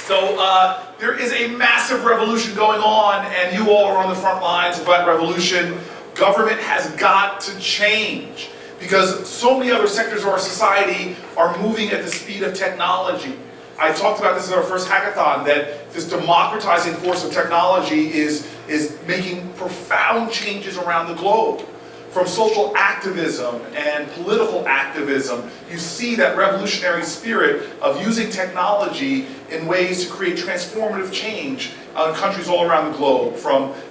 So there is a massive revolution going on, and you all are on the front lines of that revolution. Government has got to change because so many other sectors of our society are moving at the speed of technology. I talked about this in our first hackathon, that this democratizing force of technology is making profound changes around the globe. From social activism and political activism, you see that revolutionary spirit of using technology in ways to create transformative change in countries all around the globe.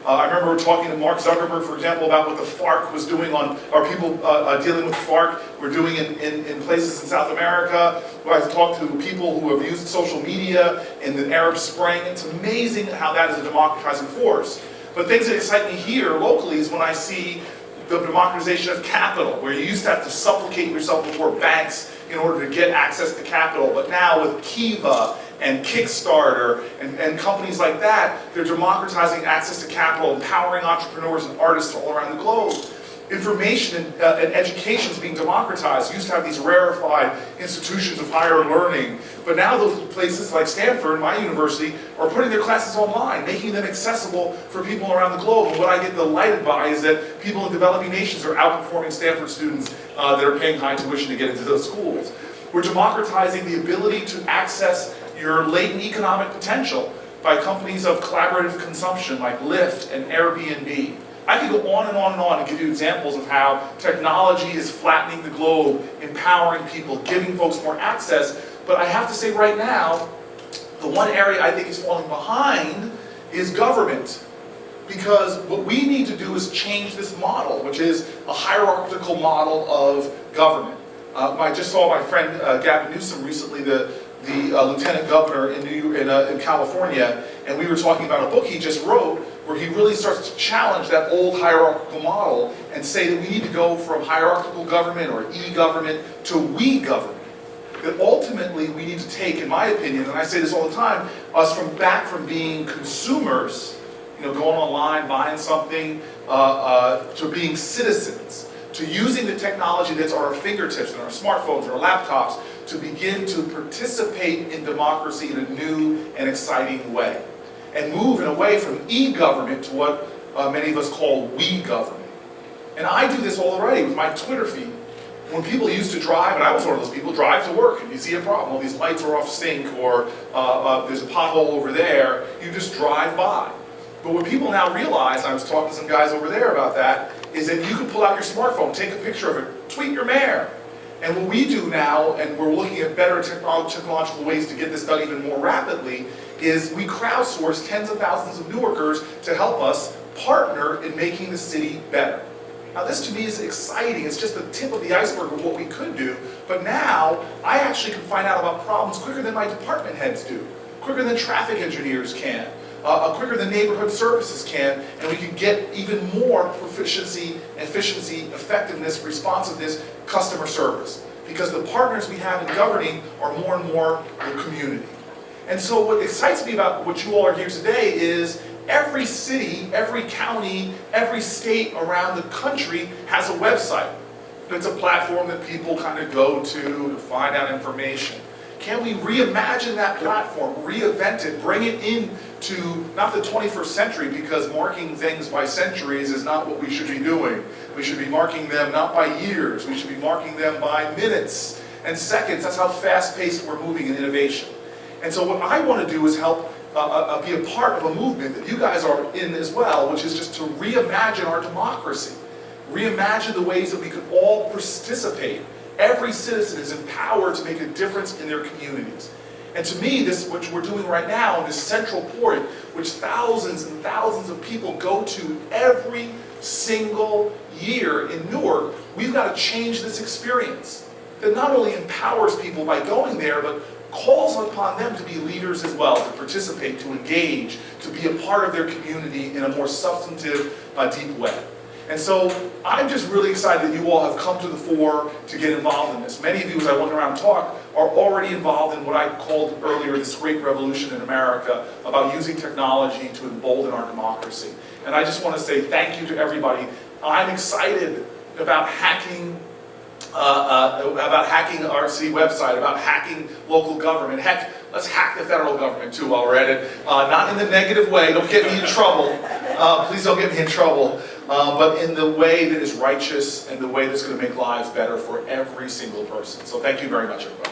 I remember talking to Mark Zuckerberg, for example, about what the FARC was doing or people dealing with FARC were doing in places in South America. I've talked to people who have used social media in the Arab Spring. It's amazing how that is a democratizing force. But things that excite me here locally is when I see the democratization of capital, where you used to have to supplicate yourself before banks in order to get access to capital. But now with Kiva and Kickstarter and companies like that, they're democratizing access to capital, empowering entrepreneurs and artists all around the globe. Information and education is being democratized. You used to have these rarefied institutions of higher learning, but now those places like Stanford, my university, are putting their classes online, making them accessible for people around the globe. And what I get delighted by is that people in developing nations are outperforming Stanford students that are paying high tuition to get into those schools. We're democratizing the ability to access your latent economic potential by companies of collaborative consumption like Lyft and Airbnb. I could go on and on and on and give you examples of how technology is flattening the globe, empowering people, giving folks more access. But I have to say right now, the one area I think is falling behind is government. Because what we need to do is change this model, which is a hierarchical model of government. I just saw my friend Gavin Newsom recently, the lieutenant governor in California, and we were talking about a book he just wrote where he really starts to challenge that old hierarchical model and say that we need to go from hierarchical government or e-government to we government. That ultimately we need to take, in my opinion, and I say this all the time, us back from being consumers, going online, buying something, to being citizens, to using the technology that's at our fingertips and our smartphones or our laptops to begin to participate in democracy in a new and exciting way. And move in a way from e-government to what many of us call we government. And I do this already with my Twitter feed. When people used to drive, and I was one of those people, drive to work, and you see a problem, well, these lights are off sync, or there's a pothole over there, you just drive by. But what people now realize, and I was talking to some guys over there about that, is that you can pull out your smartphone, take a picture of it, tweet your mayor. And what we do now, and we're looking at better technological ways to get this done even more rapidly, is we crowdsource tens of thousands of Newarkers to help us partner in making the city better. Now this to me is exciting. It's just the tip of the iceberg of what we could do. But now I actually can find out about problems quicker than my department heads do, quicker than traffic engineers can, quicker than neighborhood services can, and we can get even more proficiency, efficiency, effectiveness, responsiveness, customer service. Because the partners we have in governing are more and more the community. And so what excites me about what you all are here today is every city, every county, every state around the country has a website. It's a platform that people kind of go to find out information. Can we reimagine that platform, reinvent it, bring it into not the 21st century, because marking things by centuries is not what we should be doing. We should be marking them not by years, we should be marking them by minutes and seconds. That's how fast-paced we're moving in innovation. And so what I want to do is help be a part of a movement that you guys are in as well, which is just to reimagine our democracy. Reimagine the ways that we could all participate. Every citizen is empowered to make a difference in their communities. And to me, this, what we're doing right now, in this central port, which thousands and thousands of people go to every single year in Newark, we've got to change this experience. That not only empowers people by going there, but calls upon them to be leaders as well, to participate, to engage, to be a part of their community in a more substantive, deep way. And so I'm just really excited that you all have come to the fore to get involved in this. Many of you, as I went around and talked, are already involved in what I called earlier this great revolution in America about using technology to embolden our democracy. And I just want to say thank you to everybody. I'm excited about hacking our city website, about hacking local government. Heck, let's hack the federal government too while we're at it. Not in the negative way, don't get me in trouble. Please don't get me in trouble. But in the way that is righteous and the way that's going to make lives better for every single person. So thank you very much, everybody.